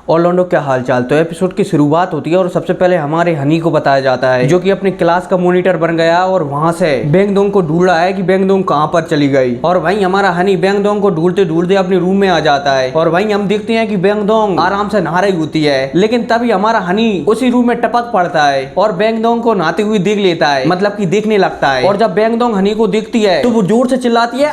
और लौंडो क्या हालचाल। तो एपिसोड की शुरुआत होती है और सबसे पहले हमारे हनी को बताया जाता है जो कि अपनी क्लास का मॉनिटर बन गया और वहां से बेंगडोंग को ढूंढ रहा है कि बेंगडोंग कहां पर चली गई। और वहीं हमारा हनी बेंगडोंग को ढूंढते ढूंढते अपने रूम में आ जाता है और वहीं हम देखते हैं कि बेंगडोंग आराम से नहा रही होती है। लेकिन तभी हमारा हनी उसी रूम में टपक पड़ता है और बेंगडोंग को नहाते हुए देख लेता है, मतलब कि देखने लगता है। और जब बेंगडोंग हनी को देखती है तो वो जोर से चिल्लाती है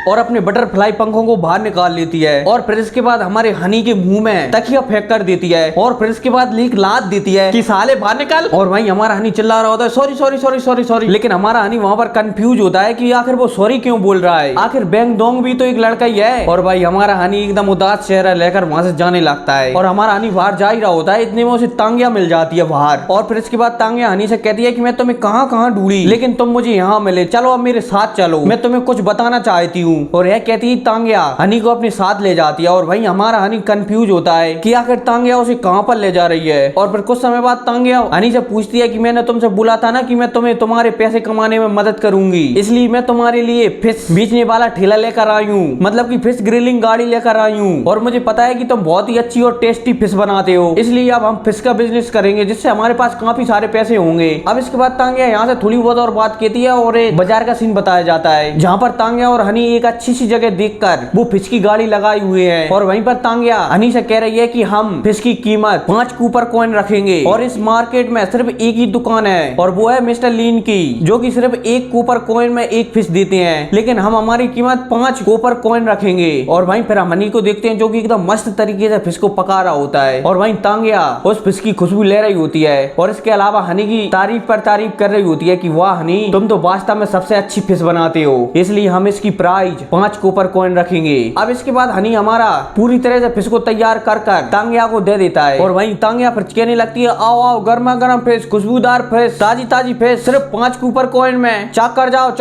और अपने बटरफ्लाई पंखों को बाहर निकाल लेती है। और फिर इसके बाद हमारे हनी के मुंह में तकिया फेंक कर देती है और फिर इसके बाद लीक लात देती है कि साले बाहर निकल। और वहीं हमारा हनी चिल्ला रहा होता है sorry sorry sorry sorry sorry. लेकिन हमारा हनी वहां पर कंफ्यूज होता है कि आखिर वो सॉरी क्यों बोल रहा है, आखिर बेंगडोंग भी तो एक लड़का ही है। और भाई हमारा हनी एकदम उदास चेहरा लेकर वहां से जाने लगता है और हमारा हनी बाहर जा ही रहा होता है, इतने में उसे तांगिया मिल जाती है बाहर। और फिर इसके बाद तांगिया हनी से कहती है कि मैं तुम्हें कहां कहां ढूंढी लेकिन तुम मुझे यहाँ मिले, चलो अब मेरे साथ चलो, मैं तुम्हें कुछ बताना चाहती हूँ। और यह कहती तांगिया हनी को अपने साथ ले जाती है और वहीं हमारा हनी कंफ्यूज होता है कि आखिर तांगिया उसे कहां पर ले जा रही है। और फिर कुछ समय बाद तांगिया हनी से पूछती है कि मैंने तुमसे बोला था ना कि मैं तुम्हें तुम्हारे पैसे कमाने में मदद करूंगी, इसलिए मैं तुम्हारे लिए फिश बेचने वाला ठेला लेकर आई हूँ, मतलब कि फिश ग्रिलिंग गाड़ी लेकर आई हूँ। और मुझे पता है कि तुम बहुत ही अच्छी और टेस्टी फिश बनाते हो, इसलिए अब हम फिश का बिजनेस करेंगे जिससे हमारे पास काफी सारे पैसे होंगे। अब इसके बाद तांगिया यहाँ से थोड़ी बहुत और बात कहती है और एक बाजार का सीन बताया जाता है जहाँ पर तांगिया और हनी एक अच्छी सी जगह देखकर वो फिश की गाड़ी लगाई हुए हैं। और वहीं पर तांगिया हनी से कह रही है कि हम फिश की कीमत 5 कूपर कॉइन रखेंगे और इस मार्केट में सिर्फ एक ही दुकान है और वो है मिस्टर लीन की, जो कि सिर्फ 1 कूपर कॉइन में 1 फिश देते हैं, लेकिन हम हमारी कीमत 5 कूपर कॉइन रखेंगे। और वहीं फिर हम हनी को देखते हैं जो कि एकदम मस्त तरीके से फिश को पका रहा होता है और वहीं तांगिया उस फिश की खुशबू ले रही होती है और इसके अलावा हनी की तारीफ पर तारीफ कर रही होती है कि वाह हनी, तुम तो वास्तव में सबसे अच्छी फिश बनाते हो, इसलिए हम इसकी प्राइस 5 कूपर कॉइन रखेंगे। अब इसके बाद हनी हमारा पूरी तरह से फिश को तैयार कर तांगिया को दे देता है और वहीं तांगिया फिर कहने लगती है आओ आओ गर्मा गर्म फिश, खुशबूदार फिश, ताजी ताजी फिश, सिर्फ 5 कूपर कॉइन में, चेक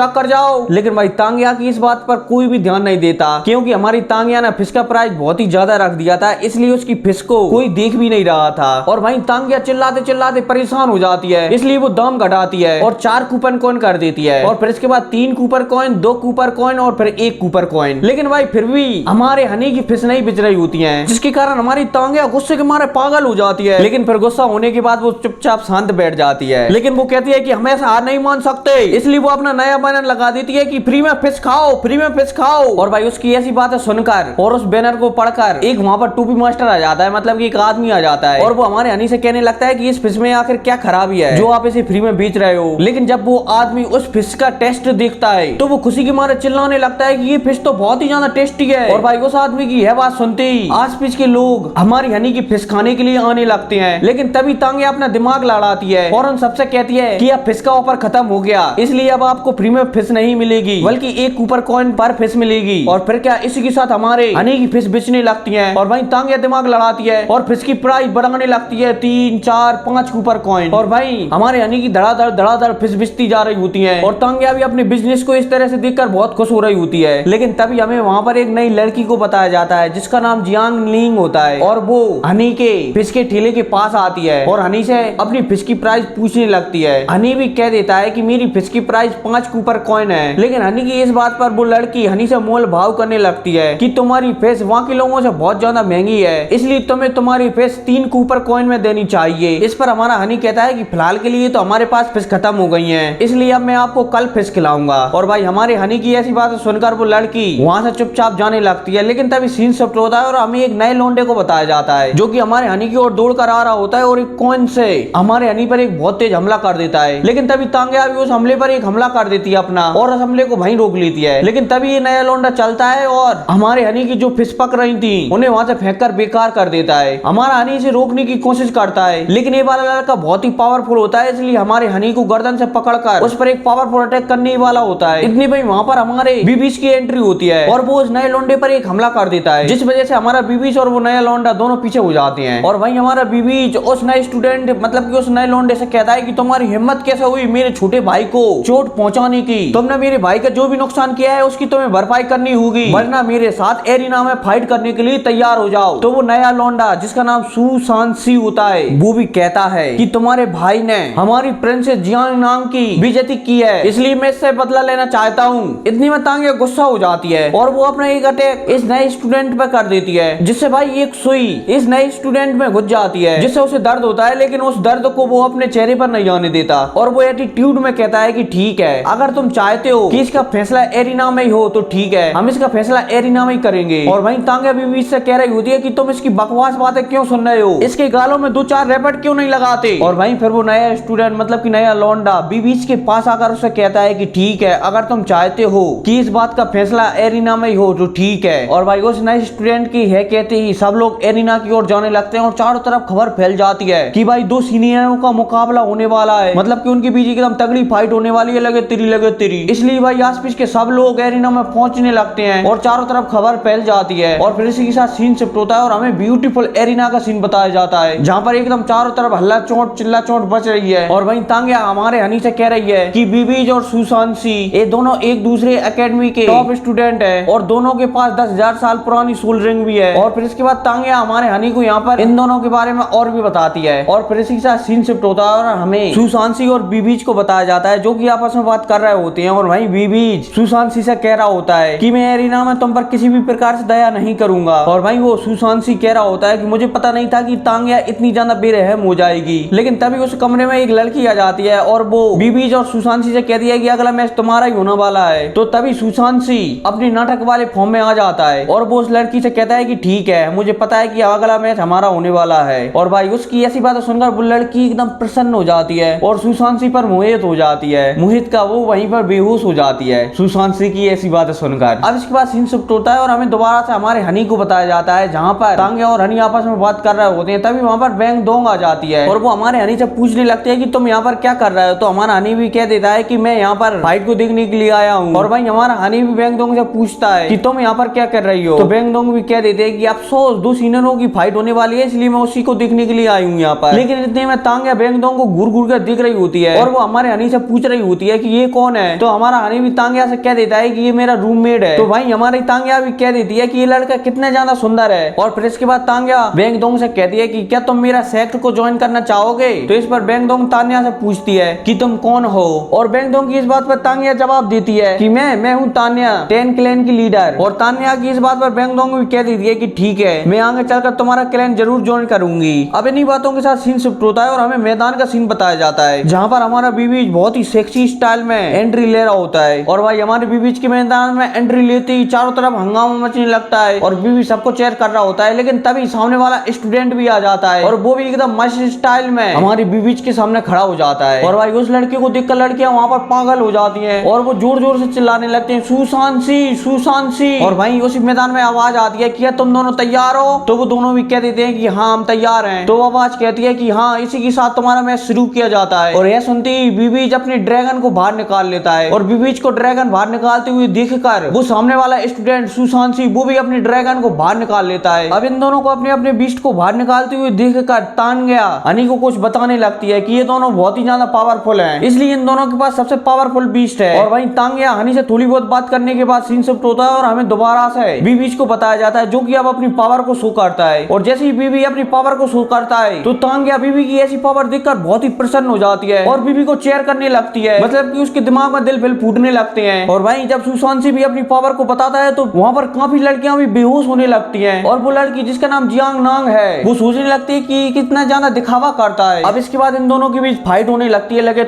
कर जाओ। लेकिन भाई तांगिया की इस बात पर कोई भी ध्यान नहीं देता क्योंकि हमारी तांगिया ने फिश का प्राइस बहुत ही ज्यादा रख दिया था, इसलिए उसकी फिश को कोई देख भी नहीं रहा था। और वहीं तांगिया चिल्लाते चिल्लाते परेशान हो जाती है, इसलिए वो दाम घटाती है और 4 कूपन कॉइन कर देती है। और फिर इसके बाद 3 कूपर कॉइन, 2 कूपर कॉइन और फिर 1 कूपर कॉइन। लेकिन भाई फिर भी हमारे हनी की फिश नहीं बिच रही होती हैं, जिसके कारण हमारी तांगिया गुस्से के मारे पागल हो जाती है। लेकिन फिर गुस्सा होने के बाद वो चुपचाप शांत बैठ जाती है, लेकिन वो कहती है कि हम ऐसा हार नहीं मान सकते, इसलिए वो अपना नया बैनर लगा देती है कि फ्री में फिश खाओ, फ्री में फिश खाओ। और भाई उसकी ऐसी बातें सुनकर और उस बैनर को पढ़कर एक वहां पर टूपी मास्टर आ जाता है, मतलब कि एक आदमी आ जाता है और वो हमारे हनी से कहने लगता है कि इस फिश में आखिर क्या खराबी है जो आप इसे फ्री में बेच रहे हो। लेकिन जब वो आदमी उस फिश का टेस्ट देखता है तो वो खुशी के मारे चिल्लाने लगता है कि ये फिश तो बहुत ही ज्यादा टेस्टी है। और भाई उस आदमी की यह बात सुनते ही आस-पास के लोग हमारी हनी की फिश खाने के लिए आने लगते हैं। लेकिन तभी तांगिया अपना दिमाग लड़ाती है और उन सबसे कहती है कि अब फिश का ऑफर खत्म हो गया, इसलिए अब आपको फ्री में फिश नहीं मिलेगी बल्कि 1 कूपर कॉइन पर फिश मिलेगी। और फिर क्या इसी के साथ हमारे हनी की फिश बेचने लगती है और वहीं तांगिया दिमाग लड़ाती है और फिश की प्राइस बढ़ाने लगती है 3, 4, 5 कूपर कॉइन। और भाई हमारे हनी की धड़ाधड़ फिश बेचती जा रही होती है और तांगिया भी अपने बिजनेस को इस तरह से देखकर बहुत खुश हो रही होती है। लेकिन तभी हमें वहां पर एक नई लड़की को बताया जाता है जिसका नाम जियांग लिंग होता है और वो हनी के फिश के ठेले के पास आती है और हनी से अपनी फिश की प्राइस पूछने लगती है। हनी भी कह देता है कि मेरी फिश की प्राइस 5 कूपर कॉइन है। लेकिन हनी की इस बात पर वो लड़की हनी से मोल भाव करने लगती है कि तुम्हारी फिश वहाँ के लोगों से बहुत ज्यादा महंगी है, इसलिए तुम्हें तुम्हारी फिश 3 कूपर कॉइन में देनी चाहिए। इस पर हमारा हनी कहता है कि फिलहाल के लिए तो हमारे पास फिश खत्म हो गई है, इसलिए अब मैं आपको कल फिश खिलाऊंगा। और भाई हमारे हनी की ऐसी बात सुनकर वो लड़की वहाँ से चुपचाप जाने लगती है। लेकिन तभी सीन शिफ्ट होता है और हमें एक नए लोंडे को बताया जाता है जो कि हमारे हनी की ओर दौड़ कर आ रहा होता है और एक कॉइन से हमारे हनी पर एक बहुत तेज हमला कर देता है। लेकिन तभी तांगिया भी उस हमले पर एक हमला कर देती है अपना और उस हमले को वहीं रोक लेती है। लेकिन तभी ये नया लोंडा चलता है और हमारे हनी की जो फिश पक रही थी उन्हें वहां से फेंक कर बेकार कर देता है। हमारा हनी इसे रोकने की कोशिश करता है लेकिन ये वाला लड़का बहुत ही पावरफुल होता है, इसलिए हमारे हनी को गर्दन से पकड़कर उस पर एक पावरफुल अटैक करने वाला होता है। इतनी भाई वहां पर हमारे बीबीच की एंट्री होती है और वो उस नए लोंडे पर एक हमला कर देता है, जिस वजह से हमारा बीबीच और वो नया लोंडा दोनों पीछे हो जाते हैं। और वहीं हमारा बीबीच उस नए स्टूडेंट मतलब कि उस नए लोंडे से कहता है कि तुम्हारी हिम्मत कैसे हुई मेरे छोटे भाई को चोट पहुंचाने की, तुमने मेरे भाई का जो भी नुकसान किया है उसकी तुम्हें भरपाई करनी होगी वरना मेरे साथ एरिना में फाइट करने के लिए तैयार हो जाओ। तो वो नया लोंडा जिसका नाम सू सांसी होता है वो भी कहता है कि तुम्हारे भाई ने हमारी प्रिंसेस जियांग नाम की बेइज्जती की है, इसलिए मैं इससे बदला लेना चाहता हूँ। इतनी में तांगिया गुस्सा हो जाती है और वो अपना एक अटैक इस नए स्टूडेंट पे कर देती है, जिससे भाई एक सुई इस नए स्टूडेंट में घुस जाती है, जिससे उसे दर्द होता है, लेकिन उस दर्द को वो अपने चेहरे पर नहीं आने देता और वो एटीट्यूड में कहता है कि ठीक है, अगर तुम चाहते हो कि इसका फैसला एरिना में ही हो तो ठीक है, हम इसका फैसला एरिना में ही करेंगे। और वहीं तांग्या बीवी से कह रही होती है कि तुम इसकी बकवास बातें क्यों सुन रहे हो, इसके गालों में 2-4 रैपट क्यों नहीं लगाते। और वहीं फिर वो नया स्टूडेंट मतलब कि नया लौंडा बीबीच के पास आकर उसे कहता है कि ठीक है, अगर तुम चाहते हो कि इस बात का फैसला एरिना में ही हो तो ठीक है। और भाई उस नए स्टूडेंट की है कहते ही सब लोग एरिना की ओर जाने लगते हैं और चारों तरफ खबर फैल जाती है कि भाई 2 सीनियरों का मुकाबला होने वाला है, मतलब कि उनके बीच एकदम तगड़ी फाइट होने वाली है, लगे तेरी। इसलिए भाई आसपास के सब लोग एरिना में पहुंचने लगते हैं और चारों तरफ खबर फैल जाती है। और फिर इसी के साथ सीन शिफ्ट होता है और हमें ब्यूटीफुल एरिना का सीन बताया जाता है, जहाँ पर एकदम चारों तरफ हल्ला चोट चिल्ला चोट बच रही है। और वहीं तांग्या हमारे हनी से कह रही है कि बीबीज और सुशांशी ये दोनों एक दूसरे एकेडमी के टॉप स्टूडेंट है और दोनों के पास 10,000 साल पुरानी सोल रिंग भी है। और फिर इसके बाद तांग्या हमारे हनी को यहाँ पर इन दोनों के बारे में और भी बताती है। और फिर इसी के साथ सीन शिफ्ट होता है और हमें सुशांशी और बीबीज को बताया जाता है, जो कि आपस में बात कर रहे होते हैं। और वहीं बीबीज सुशांशी से कह रहा होता है कि मैं एरिना में तुम पर किसी भी प्रकार से दया नहीं करूंगा। और भाई वो सुशांशी कह रहा होता है कि मुझे पता नहीं था कि तांग्या इतनी ज्यादा बेरहम हो जाएगी। लेकिन तभी उस कमरे में एक लड़की आ जाती है और वो बीबीज और सुशांशी से कहती है कि अगला मैच तुम्हारा ही होने वाला है। तो तभी सुशांशी अपनी नाटक वाले फॉर्म में आ जाता है और वो उस लड़की से कहता है कि ठीक है, मुझे पता है कि अगला मैच हमारा होने वाला है। और भाई उसकी ऐसी बात सुनकर वो लड़की एकदम प्रसन्न हो जाती है और सुशांशी पर मोहित हो जाती है। मोहित का वो वहीं पर बेहोश हो जाती है सुशांशी की ऐसी बातें सुनकर। अब इसके बाद सीन शिफ्ट होता है और हमें दोबारा से हमारे हनी को बताया जाता है, जहाँ पर तांग्या और हनी आपस में बात कर रहे होते हैं। तभी वहाँ पर बैंग दोंग आ जाती है और वो हमारे हनी से पूछने लगती है कि तुम यहाँ पर क्या कर रहे हो। तो हमारा हनी भी कह देता है कि मैं यहाँ पर फाइट को देखने के लिए आया हूँ। और भाई हमारा हनी भी बैंग दोंग से पूछता है कि तुम यहाँ पर क्या कर रही हो। तो बैंग दोंग भी कह देते हैं कि अफसोस 2 सीनियरों की फाइट होने वाली है, इसलिए मैं उसी को देखने के लिए आई हूँ यहाँ पर। लेकिन इतने में तांग्या बैंग दोंग को घूर घूर कर दिख रही होती है और वो हमारे हनी से पूछ रही होती है कि ये कौन है। तो हमारा हनी भी तांग्या से कह देता है कि ये मेरा रूममेट है। तो भाई हमारी तांग्या भी कह देती है कि ये लड़का कितना ज्यादा सुंदर है। और फिर इसके बाद तांग्या बैंग दोंग से कहती है कि क्या तुम मेरा सेक्ट को ज्वाइन करना चाहोगे। तो इस पर बैंग दोंग तान्या से पूछती है कि तुम कौन हो। और बैंग दोंग की इस बात पर तान्या जवाब देती है कि मैं हूँ तान्या, 10 क्लैन की लीडर। और तान्या की इस बात पर बैंग दोंग भी कह देती है कि ठीक है, मैं आगे चलकर तुम्हारा क्लैन जरूर ज्वाइन करूंगी। अब इन्हीं बातों के साथ सीन शिफ्ट होता है और हमें मैदान का सीन बताया जाता है, जहाँ पर हमारा बीबीज बहुत ही सेक्सी स्टाइल में एंट्री ले रहा होता है। और भाई हमारे बीबीज के मैदान में एंट्री लेते ही चारों तरफ हंगामा मचने लगता है और बीबी सबको चेयर कर रहा होता है। लेकिन तभी सामने वाला स्टूडेंट भी आ जाता है और वो भी एकदम मस्त स्टाइल में हमारी बीबीज के सामने खड़ा हो जाता है। और भाई उस लड़के को देखकर लड़कियां वहां पर पागल हो जाती हैं और वो जोर जोर से चिल्लाने लगते हैं, सुशांशी सुशांशी। और भाई उसी मैदान में आवाज आती है कि तुम दोनों तैयार हो। तो वो दोनों भी कह देते हैं कि हाँ हम तैयार हैं। तो आवाज कहती है कि हाँ, इसी के साथ तुम्हारा मैच शुरू किया जाता है। और यह सुनते ही बीबीज अपने ड्रैगन को बाहर निकाल लेता है और बीबीज को ड्रैगन बाहर निकालते हुए देखकर वो सामने वाला स्टूडेंट सुशांशी वो भी अपने ड्रैगन को बाहर निकाल लेता है। अब इन दोनों को अपने अपने बीस्ट को बाहर निकालते हुए देखकर तान्या हनी को कुछ बताने लगती है कि ये दोनों बहुत ही ज्यादा पावरफुल हैं, इसलिए इन दोनों के पास सबसे पावरफुल बीस्ट है। और वहीं तान्या हनी से थोड़ी बहुत बात करने के बाद सीन शिफ्ट होता है और हमें दोबारा से बीबीज को बताया जाता है, जो कि अब अपनी पावर को शो करता है। और जैसे ही बीबी अपनी पावर को शो करता है तो तान्या बीबी की ऐसी पावर देखकर बहुत ही प्रसन्न हो जाती है और बीबी को चेयर करने लगती है, मतलब कि उसके दिमाग में दिल फिल फूटने लगते हैं। और वहीं जब सुशांशी भी अपनी पावर को बताता है तो वहां पर काफी लड़कियां भी बेहोश होने लगती हैं और वो लड़की जिसका नाम जियांग नांग है वो सोचने लगती है कि कितना ज्यादा दिखावा करता है। अब इसके बाद इन दोनों के बीच फाइट होने लगती है, लगे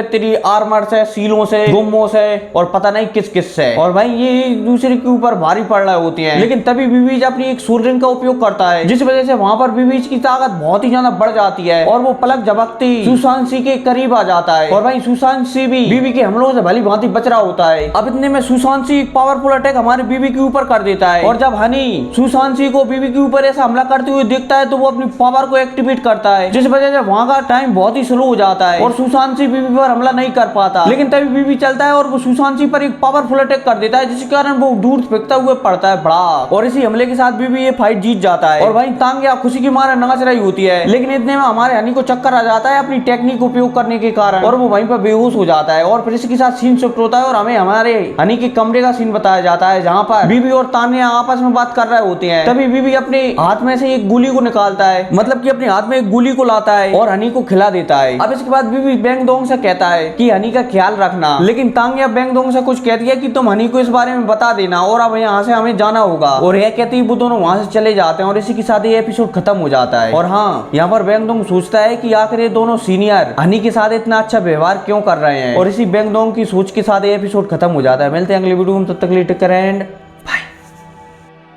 तेरी आर्मर से, सीलों से, गुम्मों से और पता नहीं किस किस से। और भाई ये एक दूसरे के ऊपर भारी पड़ रहे होती हैं। लेकिन तभी बीबीज अपनी एक सूर्य रिंग का उपयोग करता है, जिस वजह से वहां पर बीबीज की ताकत बहुत ही ज्यादा बढ़ जाती है और वो पलक झपकते ही सुशांशी के करीब आ जाता है। और भाई सुशांशी भी बीबी के हमलों से भली भांति बच रहा होता है। अब इतने में सुशांशी एक पावरफुल अटैक हमारे बीबी के ऊपर कर देता है और जब हनी सुशांशी को बीबी के ऊपर ऐसा हमला करते हुए देखता है तो वो अपनी पावर को एक्टिवेट करता है, जिस वजह से वहां का टाइम बहुत ही स्लो हो जाता है और सुशांशी बीबी पर हमला नहीं कर पाता। लेकिन तभी बीबी चलता है और वो सुशांशी पर एक पावरफुल अटैक कर देता है, जिसके कारण वो दूर फेंकता हुआ पड़ता है बड़ा। और इसी हमले के साथ बीबी ये फाइट जीत जाता है और वहीं तान्या खुशी की मारे नाच रही होती है। लेकिन इतने में हमारे हनी को चक्कर आ जाता है अपनी टेक्निक उपयोग करने के कारण और वो वहीं पर बेहोश हो जाता है। और फिर इसके साथ सीन शिफ्ट होता है और हमें हमारे हनी के कमरे का सीन बताया जाता है, जहाँ पर बीबी और तान्या आपस में बात कर रहे होते हैं। तभी बीबी अपने हाथ में से एक गोली को निकालता है, मतलब कि अपने हाथ में एक गोली को लाता है और हनी को खिला देता है। अब इसके बाद बीबी बैंग दोंग से कहता है कि हनी का ख्याल रखना, लेकिन तान्या बैंग दोंग से कुछ कहती है कि तुम हनी को इस बारे में बता देना और अब यहाँ से हमें जाना होगा। और यह कहते ही वो दोनों वहां से चले जाते हैं और इसी के साथ ये एपिसोड खत्म हो जाता है। और हाँ, यहाँ पर बैंगडोंग सोचता है कि आखिर ये दोनों सीनियर हनी के साथ इतना अच्छा व्यवहार क्यों कर रहे हैं, और इसी बैंगडोंग की सोच के साथ ये एपिसोड खत्म हो जाता है। मिलते हैं अगले वीडियो में, तब तक के लिए टेक केयर एंड